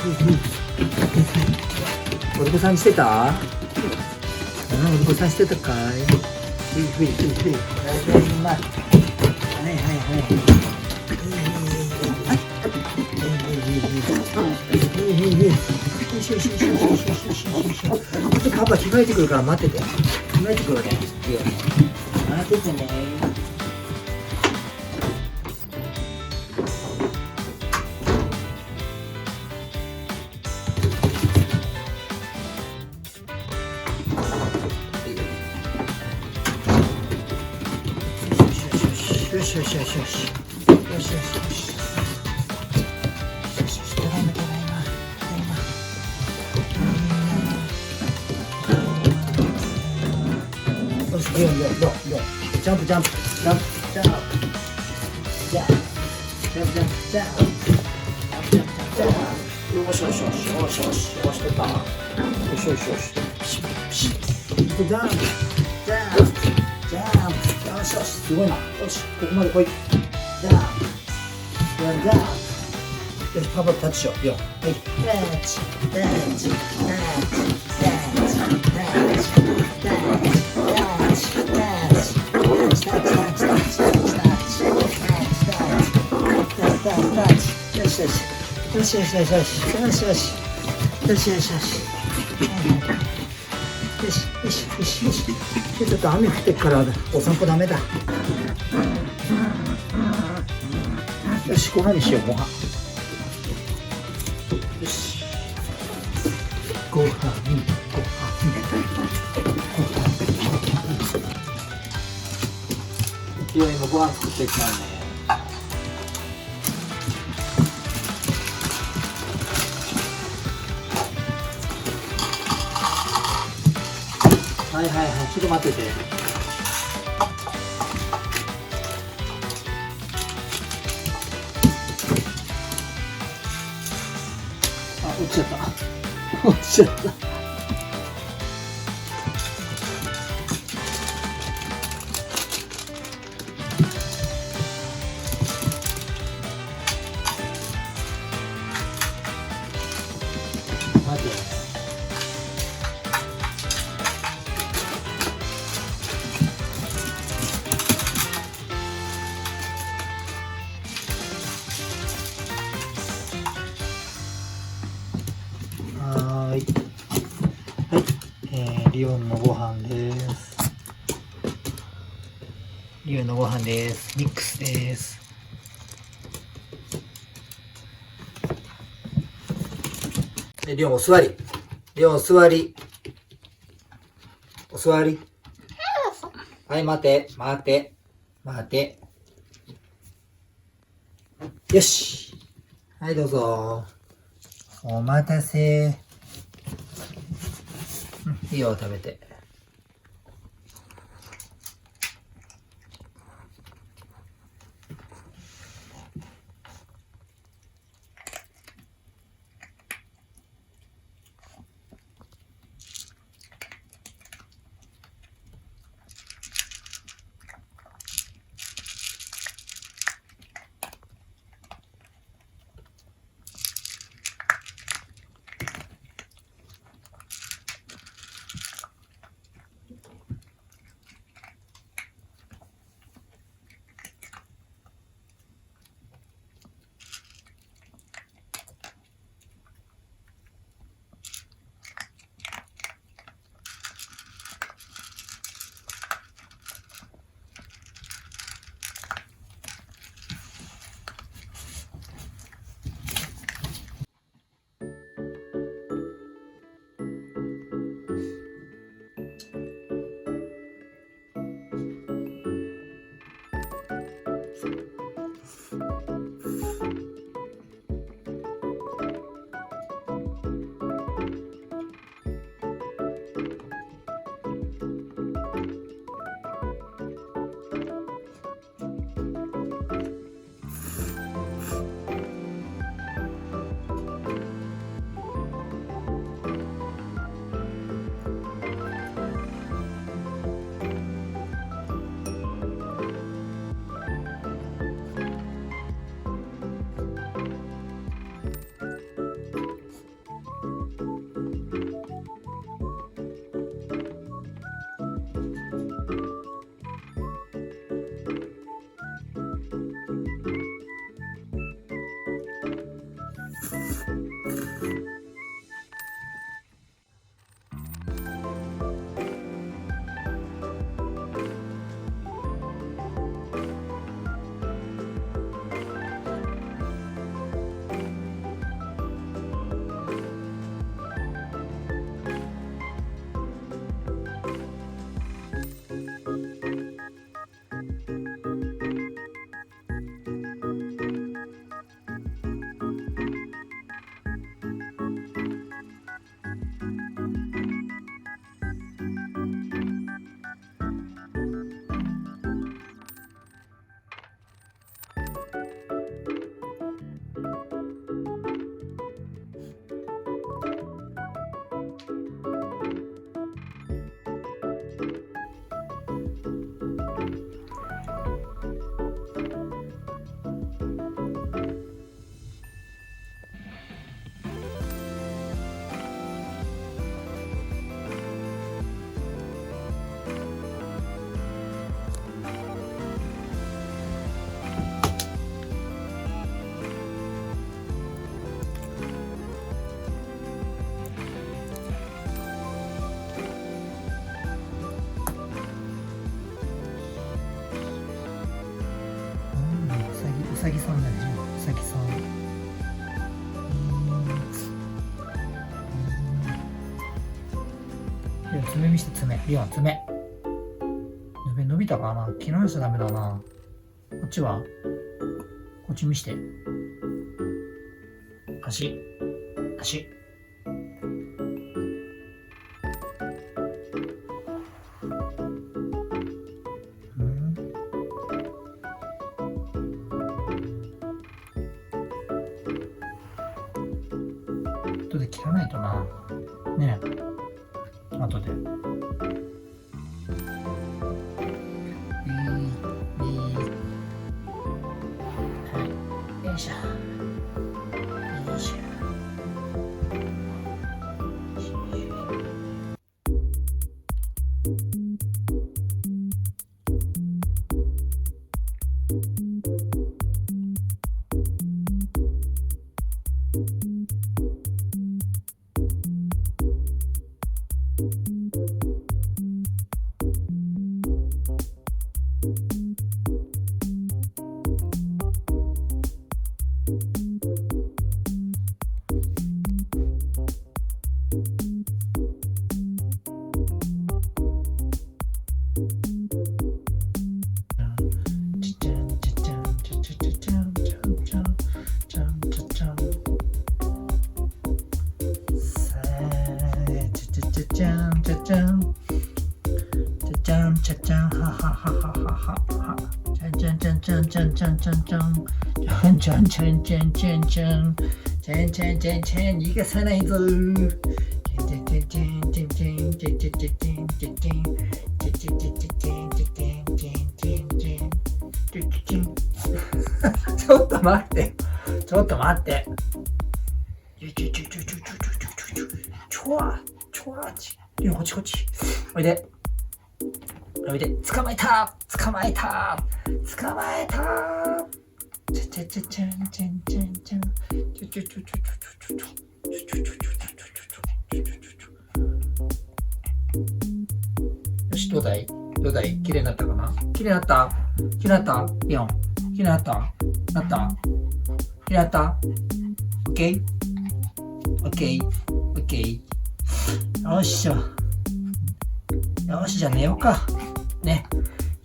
お利口さんしてた？お利口さんしてたかい？ふい。ただいま。はい。パパ着替えてくるから待ってて。着替えてくるね。いいよね。待っててね。よし。ただいま。よし、リオン。ジャンプ。よし、取った。よし、すごいな。よし、ここまで来い。ジャンプ。よし、パパタッチしよう。よ。はい。タッチ。よし。ちょっと雨降ってっからお散歩ダメだ。よし、ご飯にしよう。ご飯。よし。ご飯。勢いもご飯作っていきますね。はい、ちょっと待ってて。落ちちゃった。待って。はい、リオンのご飯です。ミックスです。リオンお座り。はい、待て。よし。はい、どうぞ。お待たせ。いいよ、食べて。うさぎさんだね。うさぎさん。リオン爪見して爪。リオン爪。伸びたかな。昨日の人ダメだな。こっちはこっち見して。足。後で切らないとな。ねえ。後で。よいしょ。よいしょ。逃がさないぞ。ちょっと待って。リオンこっち。おいで。捕まえた。よし、どうだい綺麗になったかな。綺麗になったリオン。綺麗になった。オッケー。よっしゃ。よし、じゃあ寝ようか。ね。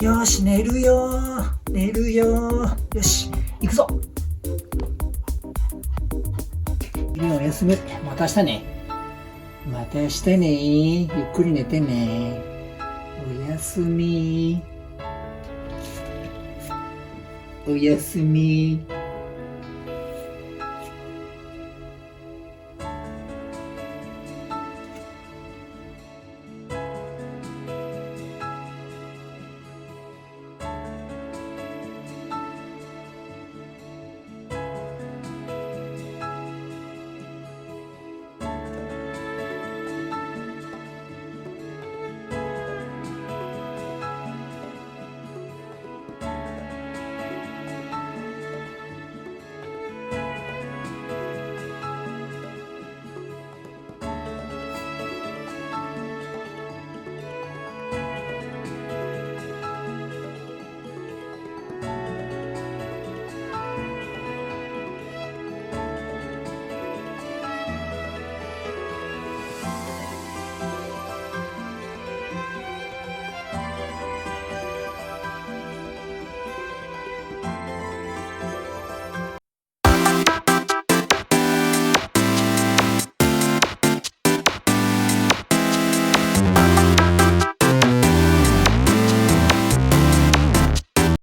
よし、寝るよ。よし、行くぞ。リオンおやすみ。また明日ね。ゆっくり寝てね。おやすみ。